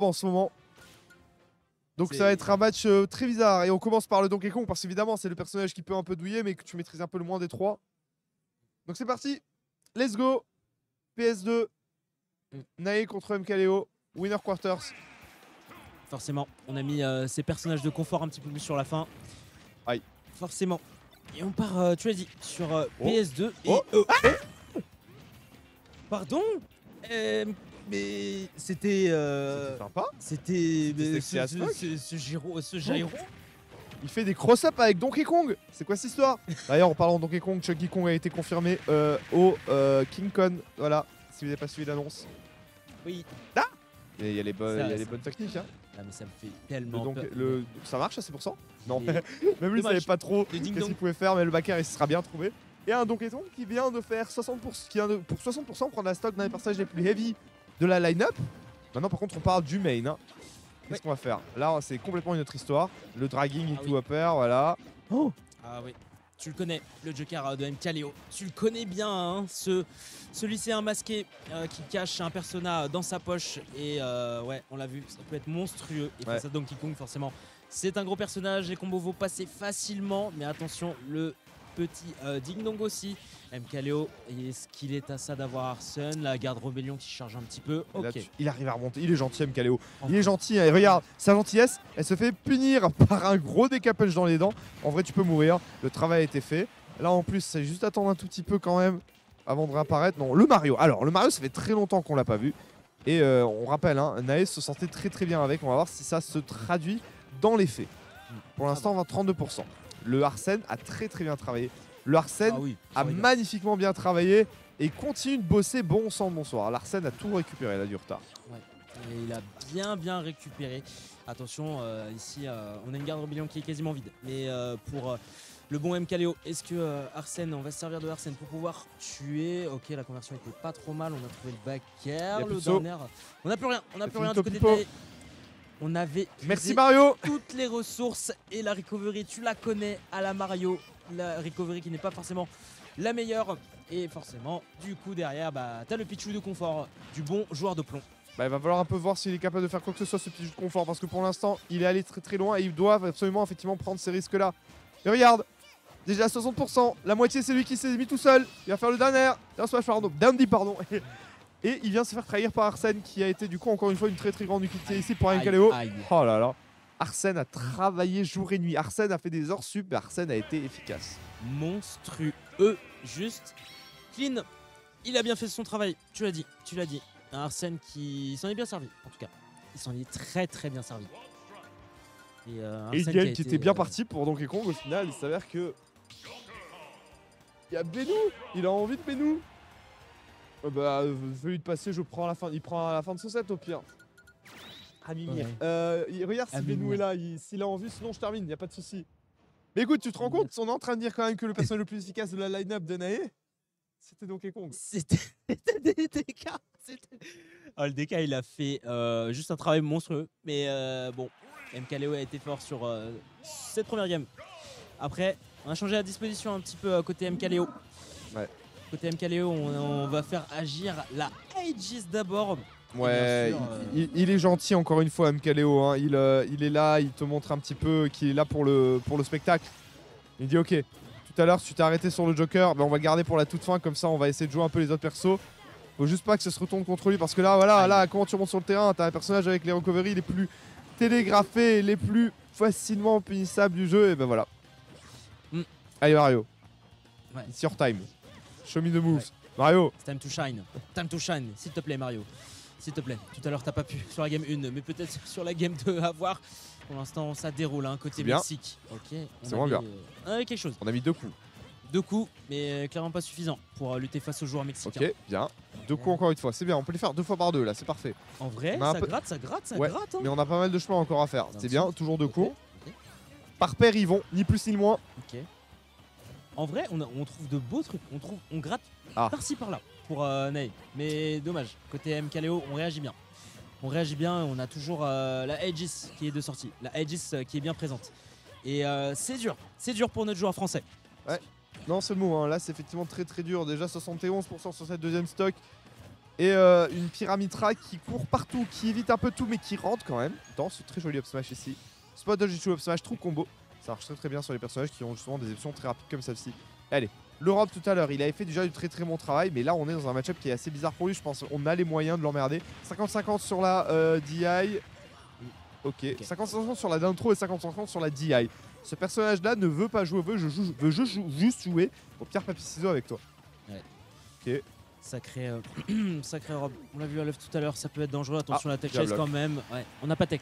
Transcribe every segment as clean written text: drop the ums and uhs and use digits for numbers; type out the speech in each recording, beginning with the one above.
en ce moment. Donc ça va être un match très bizarre. Et on commence par le Donkey Kong parce qu'évidemment c'est le personnage qui peut un peu douiller mais que tu maîtrises un peu le moins des trois. Donc c'est parti. Let's go. PS2. Nae contre MKLeo. Winner quarters. Forcément, on a mis ces personnages de confort un petit peu plus sur la fin. Aïe. Forcément. Et on part, tu l'as dit, sur PS2. Oh. Et, pardon mais c'était... Sympa. C'était... sexy as fuck. Ce gyro. Il fait des cross-up avec Donkey Kong. C'est quoi cette histoire? D'ailleurs en parlant de Donkey Kong, Chunky Kong a été confirmé au King Kong. Voilà, si vous n'avez pas suivi l'annonce. Oui. Ah, il y a les bonnes techniques. Hein. Ah mais ça me fait tellement peur. Ça marche à 100%? Non, Et- même lui il savait pas trop Le qu'est-ce ding-dong. qu'il pouvait faire, mais le backer il se sera bien trouvé. Et un Donkey Kong qui vient de faire 60%, qui vient de, pour 60% prendre la stock d'un des personnages les plus heavy de la line-up. Maintenant par contre on parle du main. Hein. Qu'est-ce qu'on va faire? Là c'est complètement une autre histoire. Le dragging et tout upper, voilà. Oh. Ah oui, tu le connais, le Joker de MKLeo. Tu le connais bien, hein, ce lycéen masqué qui cache un persona dans sa poche. Et ouais, on l'a vu, ça peut être monstrueux. Et face à Donkey Kong, forcément, c'est un gros personnage. Les combos vont passer facilement. Mais attention, le petit Ding Dong aussi. MKLeo, est-ce qu'il est à ça d'avoir Arsène? La garde rébellion qui charge un petit peu. Là, Ok. il arrive à remonter, il est gentil MKLeo. Il est gentil, et regarde, sa gentillesse, elle se fait punir par un gros DK punch dans les dents. En vrai tu peux mourir, le travail a été fait. Là en plus c'est juste attendre un tout petit peu quand même avant de réapparaître. Non, le Mario. Alors le Mario ça fait très longtemps qu'on l'a pas vu. Et on rappelle, hein, Nae se sentait très bien avec. On va voir si ça se traduit dans les faits. Pour l'instant on va 32%. Le Arsène a très bien travaillé. Le Arsène a magnifiquement bien travaillé et continue de bosser bon sang de bonsoir. L'Arsène a tout récupéré, il a du retard. Ouais. Et il a bien récupéré. Attention, ici on a une garde rébellion qui est quasiment vide. Mais pour le bon MKLeo, est-ce que Arsène, on va se servir de Arsène pour pouvoir tuer? Ok, la conversion était pas trop mal. On a trouvé le backer, le downer. On n'a plus rien, on n'a plus rien du côté de Nae. On avait merci Mario. Toutes les ressources et la recovery, tu la connais à la Mario. La recovery qui n'est pas forcément la meilleure. Et forcément, du coup derrière, bah, t'as le Pichou de confort du bon joueur de plomb. Bah, il va falloir un peu voir s'il est capable de faire quoi que ce soit ce petit jeu de confort parce que pour l'instant il est allé très loin et il doit absolument effectivement prendre ces risques là. Et regarde, déjà à 60%, la moitié c'est lui qui s'est mis tout seul. Il va faire le dernier, Dandy pardon. Et il vient se faire trahir par Arsène qui a été du coup encore une fois une très grande utilité ici pour MKLeo. Oh là là, Arsène a travaillé jour et nuit. Arsène a fait des heures sup, mais Arsène a été efficace. Monstrueux, juste clean. Il a bien fait son travail, tu l'as dit. Un Arsène qui s'en est bien servi, en tout cas. Il s'en est très bien servi. Et le game qui était bien parti pour Donkey Kong, au final, il s'avère que... Il y a Benou, il a envie de Benou. Bah, je vais lui passer, je prends à la fin. Il prend à la fin de son set au pire. Ah Mimir. Regarde si Benou est là, s'il a envie, sinon je termine, y a pas de souci. Mais écoute, tu te rends compte, on est en train de dire quand même que le personnage le plus efficace de la line-up de Nae, c'était Donkey Kong. C'était des DK. Oh, le DK il a fait juste un travail monstrueux. Mais bon, MKLeo a été fort sur cette première game. Après, on a changé la disposition un petit peu côté MKLeo. Ouais. Côté MKLeo, on va faire agir la Aegis d'abord. Ouais, sûr, il est gentil encore une fois MKLeo, hein. Il est là, il te montre un petit peu qu'il est là pour le spectacle. Il dit ok, tout à l'heure tu t'es arrêté sur le Joker, bah on va le garder pour la toute fin, comme ça on va essayer de jouer un peu les autres persos. Faut juste pas que ça se retourne contre lui parce que là voilà, là comment tu remontes sur le terrain, t'as un personnage avec les recoveries les plus télégraphés, les plus facilement punissables du jeu et ben voilà. Allez Mario, it's your time, show me the moves. Mario, it's time to shine, s'il te plaît Mario. S'il te plaît, tout à l'heure t'as pas pu sur la game 1, mais peut-être sur la game 2 à voir. Pour l'instant ça déroule, hein, côté Mexique. Ok, c'est vraiment bien. On avait quelque chose. On a mis 2 coups. 2 coups, mais clairement pas suffisant pour lutter face aux joueurs mexicains. Ok, bien. 2 coups encore une fois, c'est bien, on peut les faire 2 fois par 2 là, c'est parfait. En vrai, ça gratte, ça gratte. Hein. Mais on a pas mal de chemin encore à faire, c'est bien, toujours 2 coups. Par paire ils vont, ni plus ni moins. Ok. En vrai, on trouve de beaux trucs, on gratte par-ci par-là pour Nae. Mais dommage, côté MKLeo, on réagit bien. On a toujours la Aegis qui est de sortie, la Aegis qui est bien présente. Et c'est dur pour notre joueur français. Ouais, non c'est le mot, hein. Là c'est effectivement très dur, déjà 71% sur cette deuxième stock. Et une Pyramitra qui court partout, qui évite un peu tout, mais qui rentre quand même dans ce très joli up smash ici. Spot dodge et up smash, trou combo. Ça marche très bien sur les personnages qui ont justement des options très rapides comme celle-ci. Allez, l'Europe tout à l'heure, il avait fait déjà du très bon travail, mais là on est dans un match-up qui est assez bizarre pour lui. Je pense qu'on a les moyens de l'emmerder. 50-50 sur la DI. Ok, 50-50 sur la down throw et 50-50 sur la DI. Ce personnage-là ne veut pas jouer, veut juste jouer au pierre papier ciseaux avec toi. Ouais. Ok. Sacré robe. On l'a vu à l'œuvre tout à l'heure, ça peut être dangereux. Attention à la tech diable. chase quand même. Ouais, on n'a pas tech.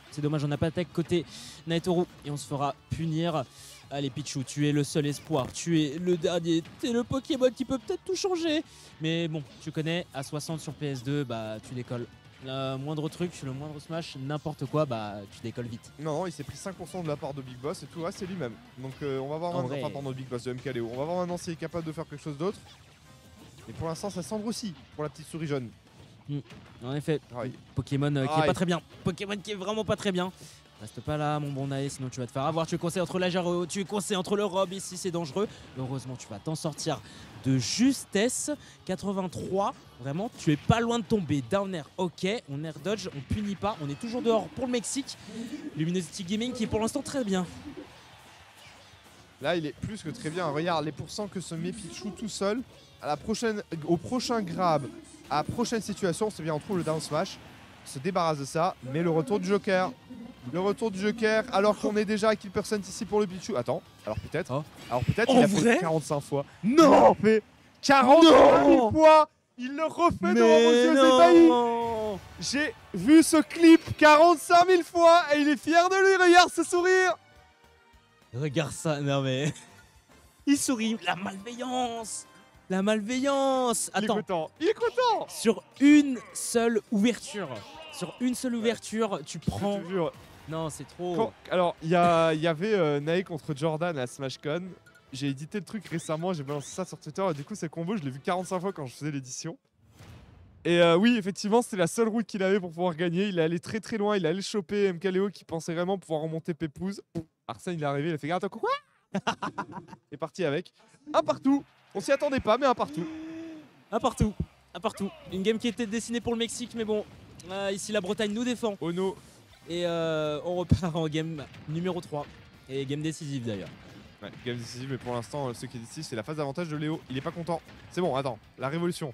C'est dommage, on n'a pas tech côté Naitoru et on se fera punir. Allez Pichu, tu es le seul espoir, tu es le dernier, tu es le Pokémon qui peut peut-être tout changer. Mais bon, tu connais, à 60 sur PS2, bah tu décolles. Le moindre truc, le moindre smash, n'importe quoi, bah tu décolles vite. Non, il s'est pris 5% de la part de Big Boss et tout, ouais, c'est lui-même. Donc on va voir En maintenant, vrai. enfin pardon, Big Boss de MKLeo. On va voir maintenant s'il est capable de faire quelque chose d'autre. Mais pour l'instant, ça cendre aussi pour la petite souris jaune. En effet, Aïe. Pokémon qui Aïe. est pas très bien. Pokémon qui est vraiment pas très bien. Reste pas là, mon bon Nae, sinon tu vas te faire avoir. Tu es coincé entre la Jaro, tu es coincé entre le Rob. Ici, c'est dangereux. Heureusement, tu vas t'en sortir de justesse. 83, vraiment, tu es pas loin de tomber. Down air, ok. On air dodge, on punit pas. On est toujours dehors pour le Mexique. Luminosity Gaming qui est pour l'instant très bien. Là, il est plus que très bien. Regarde les pourcents que se met Pichu tout seul. À la prochaine, au prochain grab, à la prochaine situation, c'est bien, on trouve le down smash. On se débarrasse de ça. Mais le retour du Joker. Le retour du Joker, alors qu'on est déjà à kill percent ici pour le Pichu. Attends, alors peut-être. Oh. Alors peut-être En il a vrai fait 45 fois. Non, Il fait 45 000 fois. Il le refait devant vos yeux ébahis. non. J'ai vu ce clip 45 000 fois et il est fier de lui. Regarde ce sourire. Regarde ça, non mais... Il sourit, la malveillance. La malveillance. Attends. Il est content. Sur une seule ouverture. Sur une seule ouverture, tu Je prends. te jure. Non, c'est trop. Alors, il y avait Nae contre Jordan à SmashCon. J'ai édité le truc récemment, j'ai balancé ça sur Twitter. Et du coup, ce combo, je l'ai vu 45 fois quand je faisais l'édition. Et oui, effectivement, c'était la seule route qu'il avait pour pouvoir gagner. Il est allé très loin, il est allé choper MKLeo qui pensait vraiment pouvoir remonter Pépouze. Arsène, il est arrivé, il a fait attends, quoi. Il est parti avec. Un partout. On s'y attendait pas, mais un partout. Un partout. Un partout. Une game qui était dessinée pour le Mexique, mais bon. Ici, la Bretagne nous défend. Ono. Et on repart en game numéro 3. Et game décisive d'ailleurs. Ouais, game décisive, mais pour l'instant, ce qui est décisif, c'est la phase d'avantage de Léo. Il est pas content. C'est bon, attends, la révolution.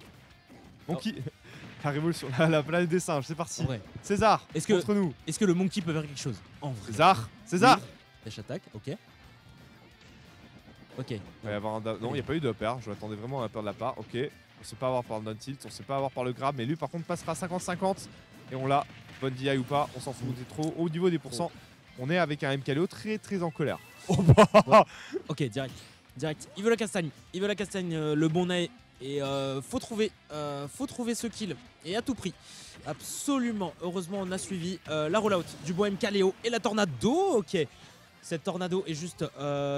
Monkey. La révolution, la planète des singes, c'est parti. En vrai. César, Est-ce que- contre nous. Est-ce que le Monkey peut faire quelque chose? En vrai. César. Dash attack, ok. Ok. Il va y avoir un non, il n'y a pas eu de upper. Je m'attendais vraiment à un upper de la part. Ok. On ne sait pas avoir par le down tilt, on ne sait pas avoir par le grab. Mais lui, par contre, passera 50-50. Et on l'a. Bonne DI ou pas, on s'en fout. C'est trop au niveau des pourcents. On est avec un MKLeo très en colère. Oh bah. Ok, direct. Il veut la castagne. Le bon Nae. Et faut trouver ce kill. Et à tout prix. Absolument. Heureusement, on a suivi la rollout du bon MKLeo et la tornado. Ok. Cette tornado est juste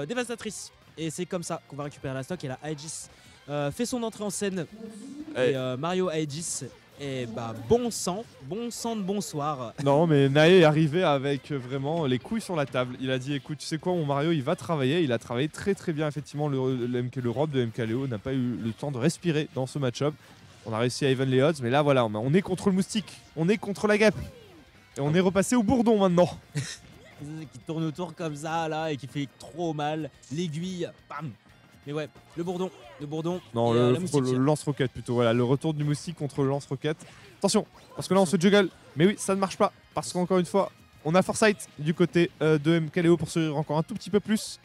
dévastatrice. Et c'est comme ça qu'on va récupérer la stock. Et la Aegis fait son entrée en scène. Et Mario Aegis. Et bah bon sang de bonsoir. Non, mais Nae est arrivé avec vraiment les couilles sur la table. Il a dit écoute, tu sais quoi, mon Mario, il va travailler. Il a travaillé très bien, effectivement. Le Rob de MKLeo n'a pas eu le temps de respirer dans ce match-up. On a réussi à even les odds, mais là, voilà, on est contre le moustique. On est contre la guêpe. Et on est repassé au bourdon maintenant. Qui tourne autour comme ça, là, et qui fait trop mal. L'aiguille, bam. Mais ouais, le bourdon. Non, et, le la moustique. lance-roquette plutôt. Voilà, le retour du moustique contre le lance-roquette. Attention, parce que là, on se juggle. Mais oui, ça ne marche pas. Parce qu'encore une fois, on a Foresight du côté de MKLeo pour se encore un tout petit peu plus.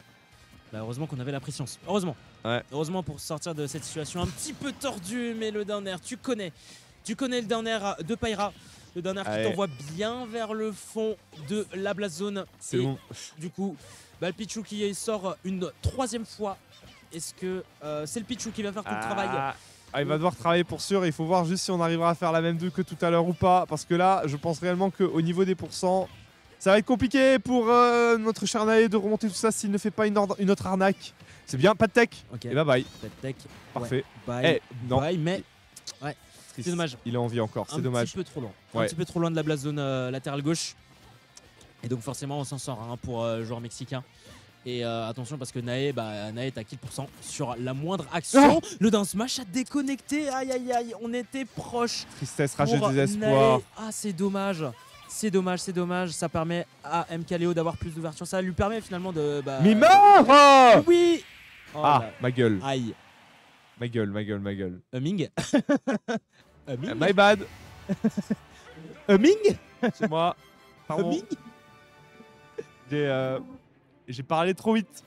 Bah, heureusement qu'on avait la préscience. Heureusement. Ouais. Heureusement pour sortir de cette situation un petit peu tordue. Mais le down air, tu connais le down air de Pyra. Le down air qui t'envoie bien vers le fond de la blast zone. C'est Et bon. du coup, bah, le Pichu qui sort une troisième fois. Est-ce que c'est le Pichu qui va faire tout le travail? Il va devoir travailler pour sûr. Il faut voir juste si on arrivera à faire la même 2 que tout à l'heure ou pas. Parce que là, je pense réellement qu'au niveau des pourcents, ça va être compliqué pour notre cher Nae de remonter tout ça s'il ne fait pas une autre arnaque. C'est bien, pas de tech. Ok. Et bah bye. Tech. Parfait. Bye. Non. Bye, mais ouais. Triste. C'est dommage. Il est en vie encore, c'est dommage. Un petit peu trop loin. Ouais. Un petit peu trop loin de la blast zone latérale gauche. Et donc forcément on s'en sort hein, pour joueur mexicain. Et attention parce que Nae est à kill % sur la moindre action. Le down smash a déconnecté. Aïe aïe aïe, on était proche. Tristesse, rage et pour désespoir. Nae. Ah, c'est dommage. C'est dommage, c'est dommage. Ça permet à MKLeo d'avoir plus d'ouverture. Ça lui permet finalement de. Mimor. Oui. Oh Ah, là. ma gueule. Aïe. Ma gueule, ma gueule, ma gueule. Humming. Humming. My bad. Humming. C'est moi. Pardon. Humming. J'ai parlé trop vite.